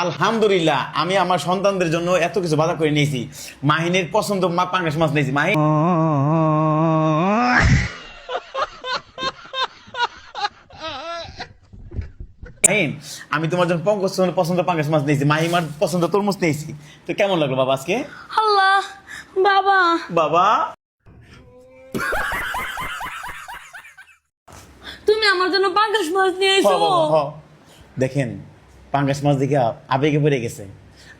আলহামদুলিল্লাহ আমি আমার সন্তানদের জন্য এত কিছু বাধা করে নিয়েছি। মাহিনের পছন্দ পাঙ্গাস মাছ নিয়েছি। মাহিন আমি তোমার জন্য পছন্দ পাঙ্গাস মাছ নিয়েছি, মাহিমার পছন্দ তরমুজ নিয়েছি। তো কেমন লাগলো বাবা আজকে? আল্লাহ বাবা বাবা তুমি আমার জন্য পাঙ্গাস মাছ নিয়ে হ এসো। বাবা, হ। দেখেন পাঙ্গাস মাছ দেখে আবেগে পড়ে গেছে।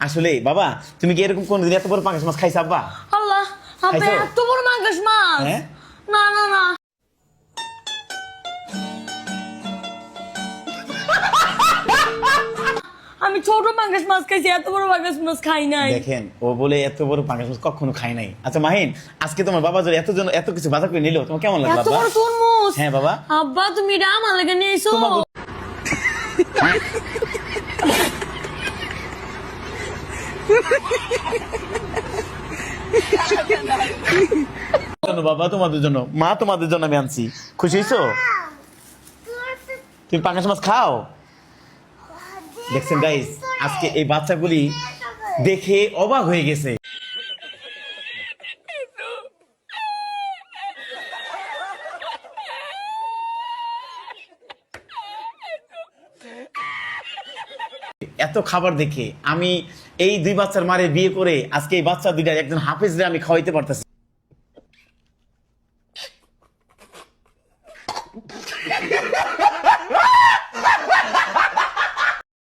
আসলে বাবা তুমি কি এরকম কোনদিন এত বড় পাঙ্গাস মাছ খাইছো আব্বা? আল্লাহ আব্বা খাইছো? এত বড় পাঙ্গাস মাছ? হ্যাঁ? না না না আমি ছোট পাঙ্গাস মাছ খাইছি, এত বড় পাঙ্গাস মাছ খাই নাই। দেখেন ও বলে এত বড় পাঙ্গাস মাছ কখনো খাই নাই। আচ্ছা মাহিন, আজকে তোমার বাবা যদি এত কিছু বাধা করে নিল, তোমার কেমন লাগলো এত আব্বা? বড় তরমুজ? হ্যাঁ বাবা। আব্বা তুমি এটা আমার লাগে নিয়ে এসো। বাবা তোমাদের জন্য, মা তোমাদের জন্য আমি আনছি। খুশি হইছো? তুমি পাঙ্গাস মাছ খাও। দেখছেন গাইস, আজকে এই বাচ্চাগুলি দেখে অবাক হয়ে গেছে। এত খাবার দেখে আমি এই দুই বাচ্চার মারে বিয়ে করে আজকে এই বাচ্চা দুইটা একজন হাফেজরে আমি খাওয়াইতে পারতেছি।